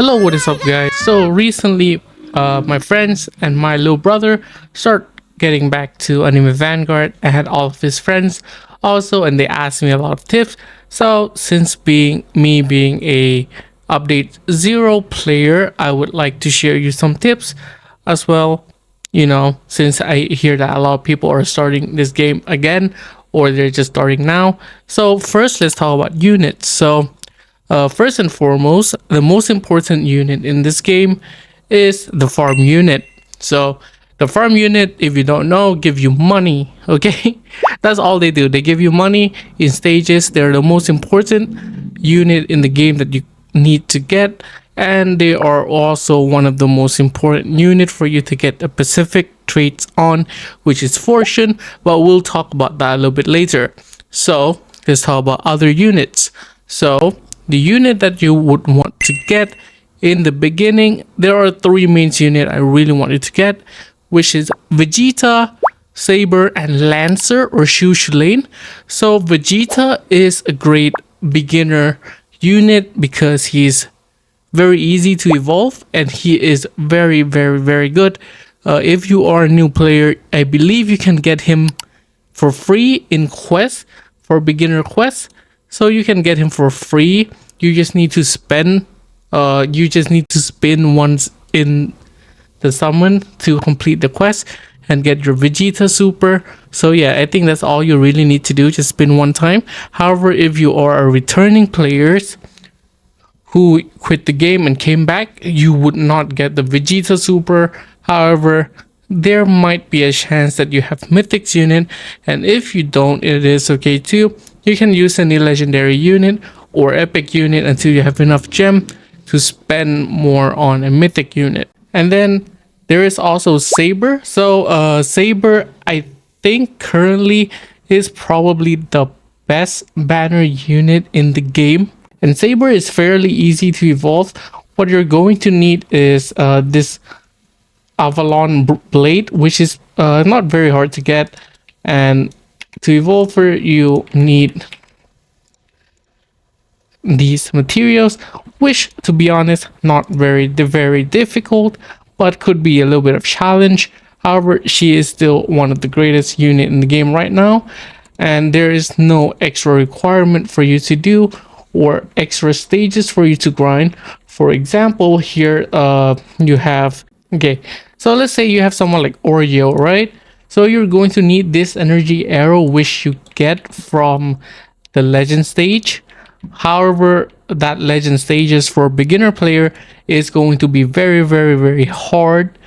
Hello, what is up, guys? So recently, my friends and my little brother start getting back to anime Vanguard. I had all of his friends also, and they asked me a lot of tips. So since being a update zero player, I would like to share you some tips as well. Since I hear that a lot of people are starting this game again, or they're just starting now. So first, let's talk about units. First and foremost, the most important unit in this game is the farm unit. So the farm unit, if you don't know, give you money. Okay, that's all they do. They give you money in stages. They're the most important unit in the game that you need to get, and they are also one of the most important unit for you to get a specific traits on, which is fortune. But we'll talk about that a little bit later. So let's talk about other units. So the unit that you would want to get in the beginning, there are three main units I really wanted to get, which is Vegeta, Saber, and Lancer or Lane. So Vegeta is a great beginner unit because he's very easy to evolve and he is very good. If you are a new player, I believe you can get him for free in quests, for beginner quests. So you can get him for free. You just need to spend spin once in the summon to complete the quest and get your Vegeta super. So yeah, I think that's all you really need to do, just spin one time. However, if you are a returning players who quit the game and came back, you would not get the Vegeta super. However, there might be a chance that you have Mythics unit, and if you don't, it is okay too. You can use any legendary unit or epic unit until you have enough gem to spend more on a mythic unit. And then there is also Saber. So Saber, I think currently is probably the best banner unit in the game. And Saber is fairly easy to evolve. What you're going to need is this Avalon blade, which is not very hard to get. And to evolve her, you need these materials, which, to be honest, not very difficult, but could be a little bit of challenge. However, she is still one of the greatest unit in the game right now, and there is no extra requirement for you to do or extra stages for you to grind. For example, here you have, okay, so let's say you have someone like Oreo, right? So you're going to need this energy arrow, which you get from the legend stage. However, that legend stages for beginner player is going to be very hard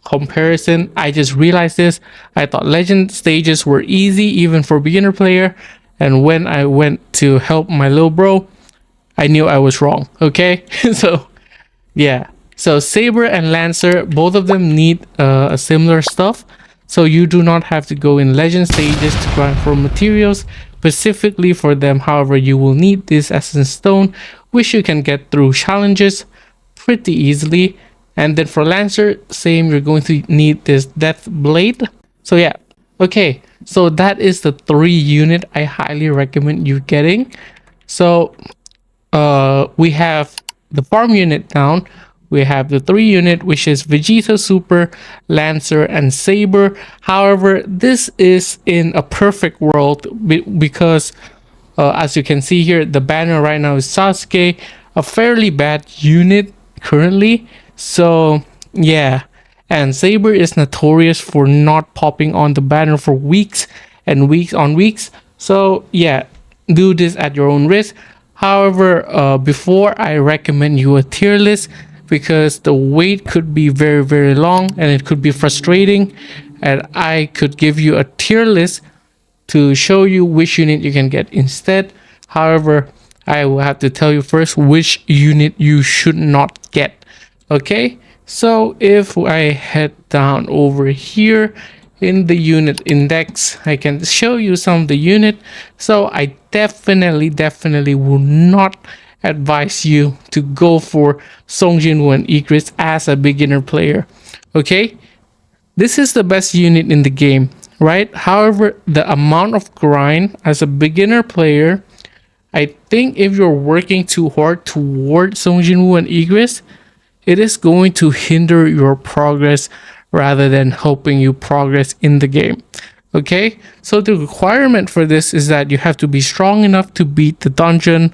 comparison. I just realized this. I thought legend stages were easy even for beginner player, and when I went to help my little bro, I knew I was wrong. Okay, so yeah, so Saber and Lancer, both of them need a similar stuff. So you do not have to go in legend stages to grind for materials specifically for them. However, you will need this essence stone, which you can get through challenges pretty easily. And then for Lancer, same, you're going to need this death blade. So yeah, okay, so that is the three unit I highly recommend you getting. So we have the farm unit down. We have the three unit, which is Vegeta Super, Lancer, and Saber. However, this is in a perfect world because as you can see here, the banner right now is Sasuke, a fairly bad unit currently. So yeah, and Saber is notorious for not popping on the banner for weeks and weeks on weeks. So yeah, do this at your own risk. However, before I recommend you a tier list, because the wait could be very long and it could be frustrating, and I could give you a tier list to show you which unit you can get instead. However, I will have to tell you first which unit you should not get. Okay, so if I head down over here in the unit index, I can show you some of the unit. So I definitely will not advise you to go for Song Jinwoo and Igris as a beginner player. Okay, this is the best unit in the game, right? However, the amount of grind as a beginner player I think if you're working too hard toward Song Jinwoo and Egress, it is going to hinder your progress rather than helping you progress in the game. Okay, so the requirement for this is that you have to be strong enough to beat the dungeon,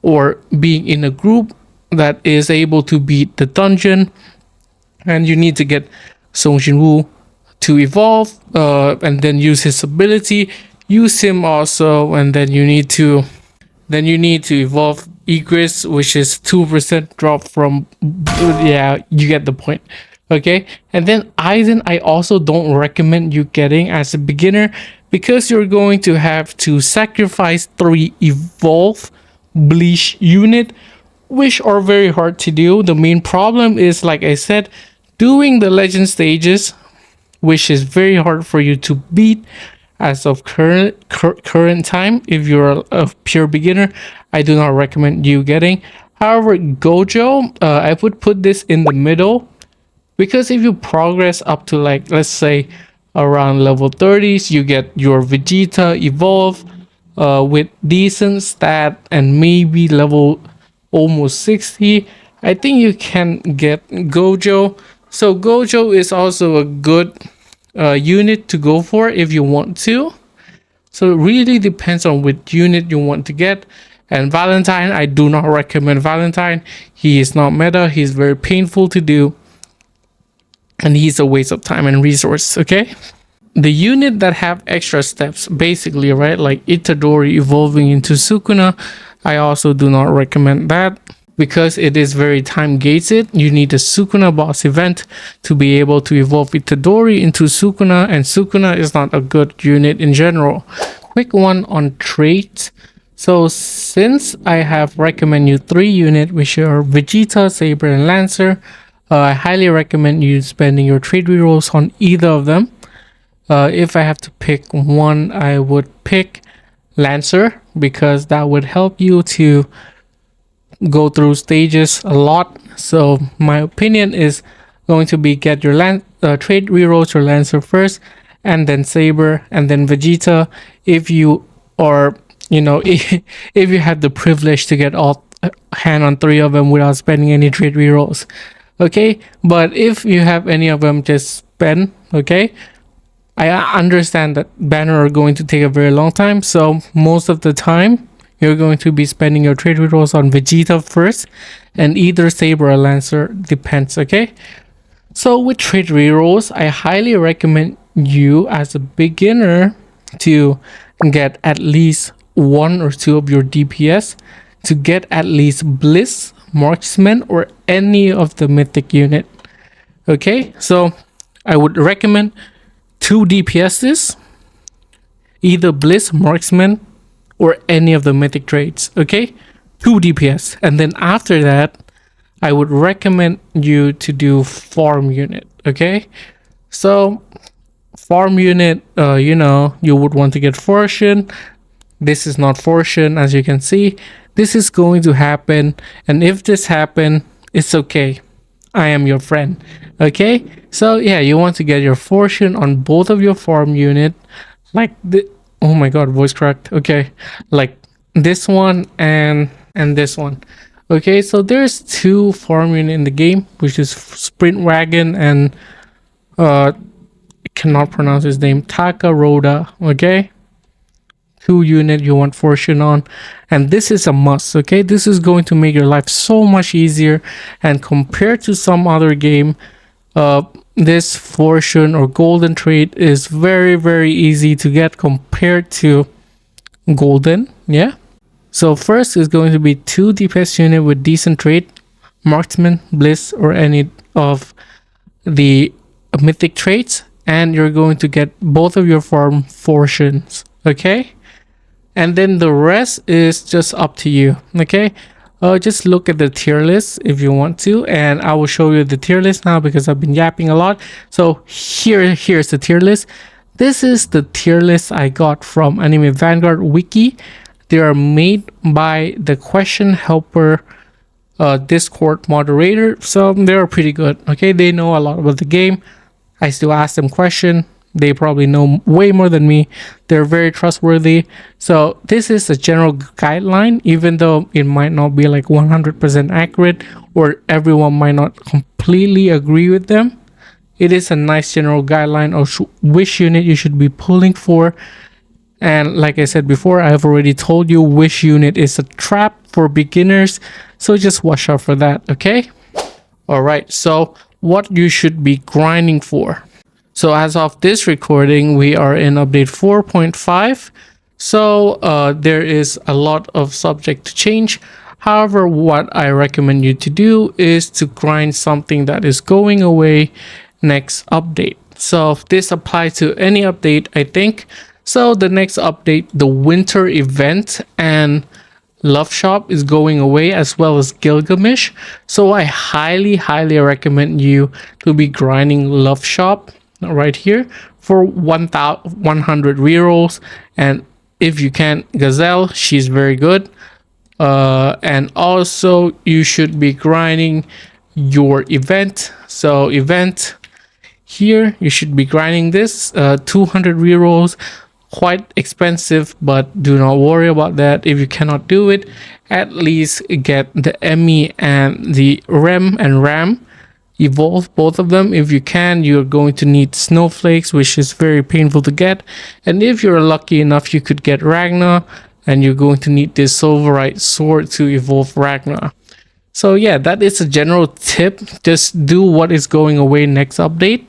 or being in a group that is able to beat the dungeon, and you need to get Song Jinwoo to evolve, and then use his ability, use him also, and then you need to evolve Egress, which is 2% drop from, yeah, you get the point. Okay, and then Aizen, I also don't recommend you getting as a beginner, because you're going to have to sacrifice 3 evolve bleach unit, which are very hard to do. The main problem is, like I said, doing the legend stages, which is very hard for you to beat as of current time. If you're a pure beginner, I do not recommend you getting. However, Gojo, I would put this in the middle, because if you progress up to, like, let's say around level 30s, you get your Vegeta evolve with decent stat, and maybe level almost 60, I think you can get Gojo. So Gojo is also a good unit to go for if you want to. So it really depends on which unit you want to get. And Valentine, I do not recommend Valentine. He is not meta. He's very painful to do, and he's a waste of time and resource. Okay, the unit that have extra steps, basically, right, like Itadori evolving into Sukuna, I also do not recommend that, because it is very time gated. You need a Sukuna boss event to be able to evolve Itadori into Sukuna, and Sukuna is not a good unit in general. Quick one on traits. So since I have recommend you 3 units, which are Vegeta, Saber, and Lancer, I highly recommend you spending your trait rerolls on either of them. If I have to pick one, I would pick Lancer, because that would help you to go through stages a lot. So my opinion is going to be get your trait rerolls your Lancer first, and then Saber, and then Vegeta, if you are, if you have the privilege to get all hand on 3 of them without spending any trait rerolls. Okay, but if you have any of them, just spend. Okay, I understand that banner are going to take a very long time, so most of the time you're going to be spending your trait rerolls on Vegeta first, and either Saber or Lancer, depends. Okay, so with trait rerolls, I highly recommend you as a beginner to get at least 1 or 2 of your DPS, to get at least Bliss, Marksman, or any of the mythic unit. Okay, so I would recommend 2 DPSs, either Bliss, Marksman, or any of the mythic traits. Okay, 2 DPS, and then after that, I would recommend you to do farm unit. Okay, so farm unit, you would want to get Fortune. This is not Fortune, as you can see. This is going to happen, and if this happen, it's okay. I am your friend. Okay, so yeah, you want to get your Fortune on both of your farm unit, like the, oh my god, voice cracked. Okay, like this one and this one. Okay, so there's 2 farm unit in the game, which is Sprint Wagon and I cannot pronounce his name, Takaroda. Okay, 2 unit you want Fortune on, and this is a must. Okay, this is going to make your life so much easier, and compared to some other game, this Fortune or golden trait is very, very easy to get compared to golden. Yeah, so first is going to be 2 DPS unit with decent trait, Marksman, Bliss, or any of the mythic traits, and you're going to get both of your farm Fortunes. Okay, and then the rest is just up to you. Okay, just look at the tier list if you want to, and I will show you the tier list now, because I've been yapping a lot. So here's the tier list. This is the tier list I got from Anime Vanguard wiki. They are made by the question helper Discord moderator, so they're pretty good. Okay, they know a lot about the game. I still ask them question. They probably know way more than me. They're very trustworthy. So this is a general guideline, even though it might not be like 100% accurate, or everyone might not completely agree with them. It is a nice general guideline of which unit you should be pulling for. And like I said before, I've already told you which unit is a trap for beginners. So just watch out for that, okay? All right, so what you should be grinding for. So as of this recording, we are in update 4.5. So there is a lot of subject to change. However, what I recommend you to do is to grind something that is going away next update. So this applies to any update, I think. So the next update, the winter event and Love Shop is going away, as well as Gilgamesh. So I highly recommend you to be grinding Love Shop right here for 100 rerolls. And if you can, Gazelle, she's very good. And also you should be grinding your event. So event here, you should be grinding this 200 rerolls. Quite expensive, but do not worry about that. If you cannot do it, at least get the Emmy and the Rem and Ram. Evolve both of them. If you can, you're going to need snowflakes, which is very painful to get. And if you're lucky enough, you could get Ragnar, and you're going to need this Silverite sword to evolve Ragnar. So yeah, that is a general tip. Just do what is going away next update,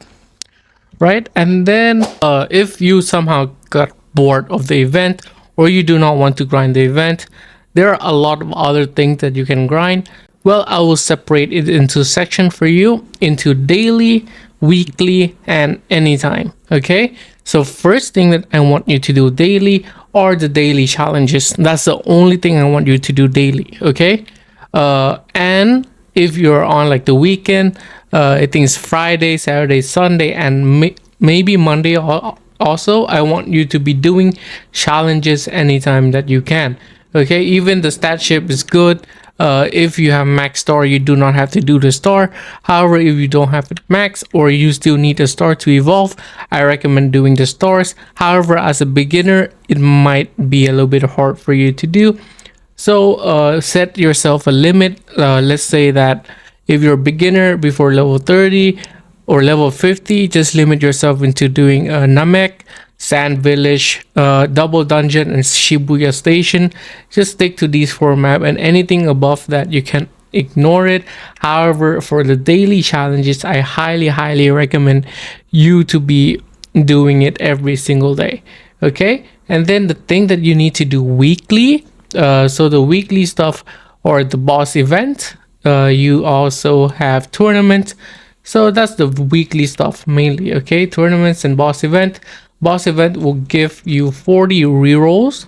right? And then if you somehow got bored of the event, or you do not want to grind the event, there are a lot of other things that you can grind. Well, I will separate it into section for you, into daily, weekly, and anytime. Okay, so first thing that I want you to do daily are the daily challenges. That's the only thing I want you to do daily. Okay, and if you're on like the weekend, I think it's Friday, Saturday, Sunday, and maybe Monday also, I want you to be doing challenges anytime that you can. Okay, even the stat ship is good. If you have max star, you do not have to do the star. However, if you don't have it max, or you still need a star to evolve, I recommend doing the stars. However, as a beginner, it might be a little bit hard for you to do. So set yourself a limit. Let's say that if you're a beginner before level 30 or level 50, just limit yourself into doing Namek, Sand Village, Double Dungeon, and Shibuya Station. Just stick to these 4 maps, and anything above that you can ignore it. However, for the daily challenges, I highly recommend you to be doing it every single day. Okay, and then the thing that you need to do weekly, so the weekly stuff or the boss event, you also have tournament. So that's the weekly stuff mainly. Okay, tournaments and boss event. Boss event will give you 40 rerolls.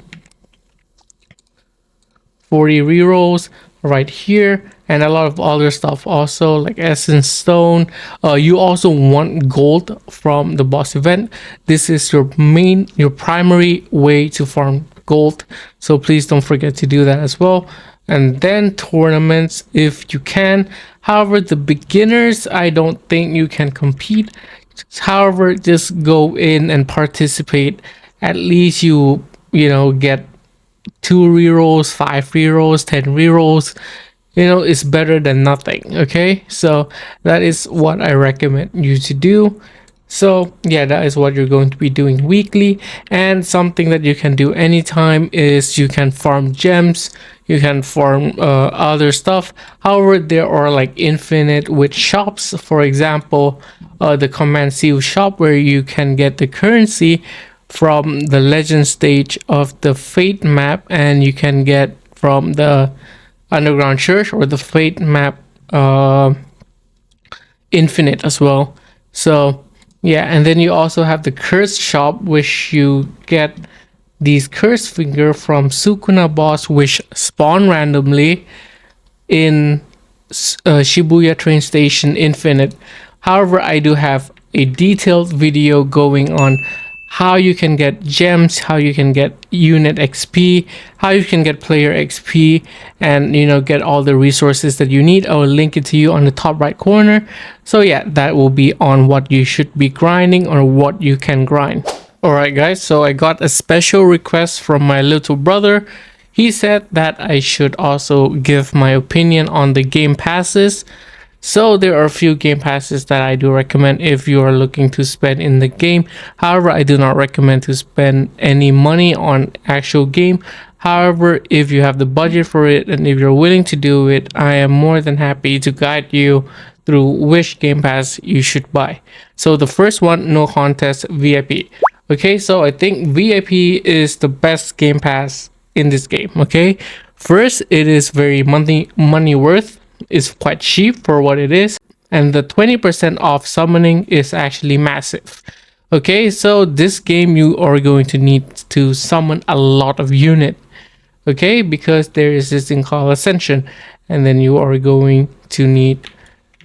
40 rerolls right here, and a lot of other stuff also, like essence stone. You also want gold from the boss event. This is your primary way to farm gold, so please don't forget to do that as well. And then tournaments if you can. However, the beginners, I don't think you can compete. However, just go in and participate. At least you know, get 2 rerolls, 5 rerolls, 10 rerolls. You know, it's better than nothing. Okay, so that is what I recommend you to do. So yeah, that is what you're going to be doing weekly. And something that you can do anytime is you can farm gems, you can farm other stuff. However, there are like infinite with shops. For example, the Command Seal shop, where you can get the currency from the legend stage of the Fate map, and you can get from the Underground Church or the Fate map infinite as well. So yeah, and then you also have the Curse shop, which you get these Curse finger from Sukuna boss, which spawn randomly in Shibuya train station infinite. However, I do have a detailed video going on how you can get gems, how you can get unit XP, how you can get player XP, and get all the resources that you need. I will link it to you on the top right corner. So yeah, that will be on what you should be grinding or what you can grind. Alright guys, so I got a special request from my little brother. He said that I should also give my opinion on the game passes. So there are a few game passes that I do recommend if you are looking to spend in the game. However, I do not recommend to spend any money on actual game. However, if you have the budget for it and if you're willing to do it, I am more than happy to guide you through which game pass you should buy. So the first one, no contest, VIP. Okay, so I think VIP is the best game pass in this game. Okay, first, it is very money worth. Is quite cheap for what it is, and the 20% off summoning is actually massive. Okay, so this game you are going to need to summon a lot of unit. Okay, because there is this thing called Ascension, and then you are going to need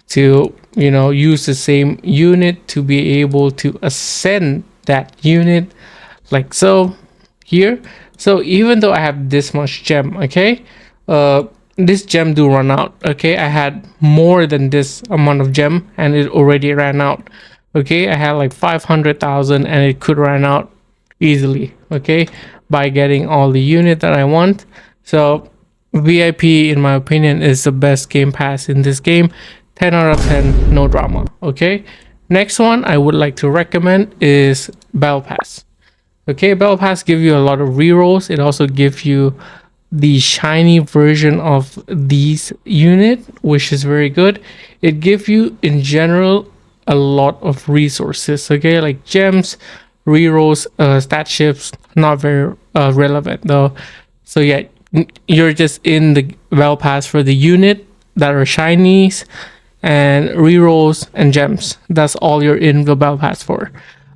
to use the same unit to be able to ascend that unit, like so here. So even though I have this much gem, okay, this gem do run out. Okay, I had more than this amount of gem and it already ran out. Okay, I had like 500,000 and it could run out easily, okay, by getting all the unit that I want. So VIP, in my opinion, is the best game pass in this game. 10 out of 10, no drama. Okay, next one I would like to recommend is Battle Pass. Okay, Battle Pass give you a lot of rerolls. It also gives you the shiny version of these unit, which is very good. It gives you in general a lot of resources, okay, like gems, rerolls, stat shifts. Not very relevant though. So yeah, you're just in the Battle Pass for the unit that are shinies and rerolls and gems. That's all you're in the Battle Pass for.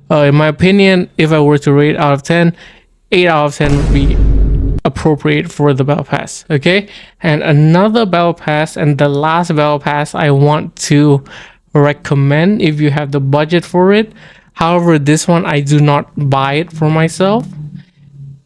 In my opinion, if I were to rate out of 10, 8 out of 10 would be appropriate for the Battle Pass. Okay, and another Battle Pass, and the last Battle Pass I want to recommend if you have the budget for it. However, this one I do not buy it for myself.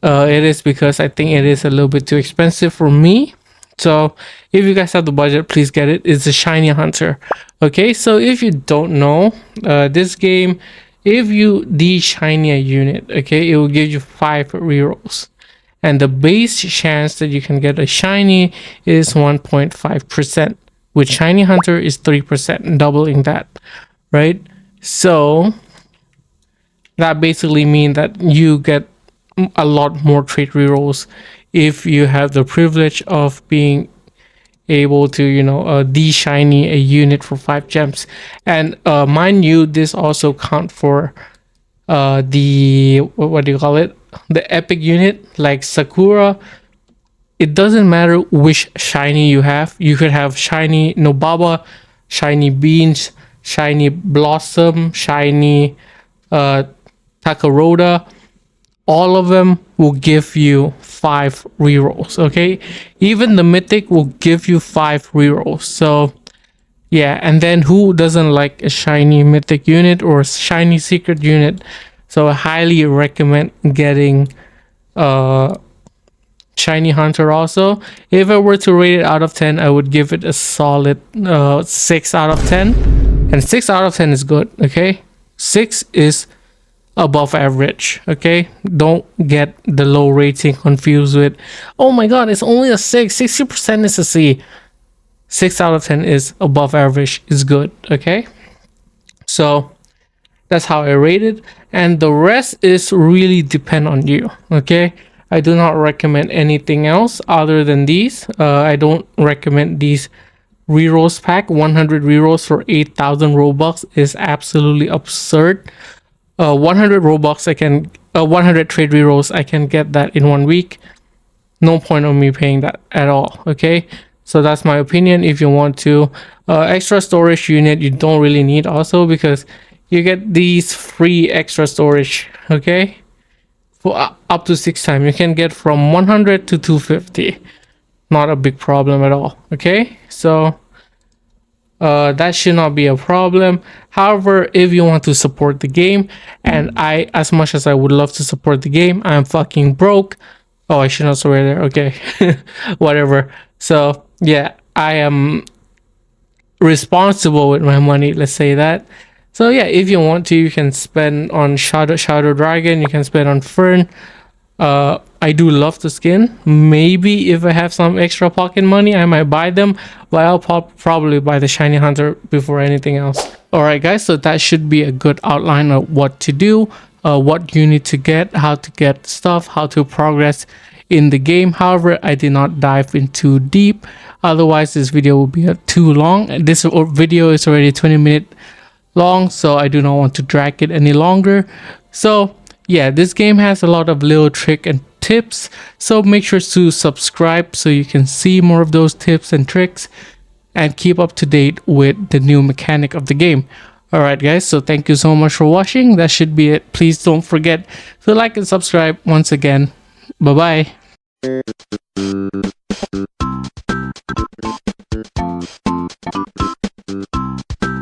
It is because I think it is a little bit too expensive for me. So if you guys have the budget, please get it. It's a Shiny Hunter. Okay, so if you don't know, this game, if you de-shiny a unit, okay, it will give you 5 rerolls. And the base chance that you can get a shiny is 1.5%. With Shiny Hunter is 3%, doubling that, right? So that basically means that you get a lot more trait rerolls if you have the privilege of being able to de-shiny a unit for 5 gems. And mind you, this also count for the what do you call it, the epic unit like Sakura. It doesn't matter which shiny you have. You could have shiny Nobaba, shiny Beans, shiny Blossom, shiny Takaroda. All of them will give you 5 rerolls. Okay, even the mythic will give you 5 rerolls. So yeah, and then who doesn't like a shiny mythic unit or a shiny secret unit? So I highly recommend getting Shiny Hunter also. If I were to rate it out of 10, I would give it a solid 6 out of 10. And 6 out of 10 is good, okay? 6 is above average, okay? Don't get the low rating confused with, oh my god, it's only a 6. 60% is a C. 6 out of 10 is above average, is good, okay? So that's how I rate it, and the rest is really depend on you, okay? I do not recommend anything else other than these. I don't recommend these rerolls pack. 100 rerolls for 8,000 Robux is absolutely absurd. 100 Robux I can 100 trade rerolls I can get that in 1 week. No point of me paying that at all, okay? So that's my opinion. If you want to extra storage unit, you don't really need also, because you get these free extra storage, okay, for up to 6 times. You can get from 100 to 250. Not a big problem at all, okay? So That should not be a problem. However, if you want to support the game, and I, as much as I would love to support the game, I'm fucking broke. Oh, I should not swear there. Okay, whatever. So yeah, I am responsible with my money. Let's say that. So yeah, if you want to, you can spend on Shadow Dragon. You can spend on Fern. I do love the skin. Maybe if I have some extra pocket money, I might buy them, but I'll probably buy the Shiny Hunter before anything else. Alright guys, so that should be a good outline of what to do, what you need to get, how to get stuff, how to progress in the game. However, I did not dive in too deep, otherwise this video will be too long. This video is already 20-minute long, so I do not want to drag it any longer. So yeah, this game has a lot of little trick and tips, so make sure to subscribe so you can see more of those tips and tricks and keep up to date with the new mechanic of the game. Alright guys, so thank you so much for watching. That should be it. Please don't forget to like and subscribe once again. Bye bye.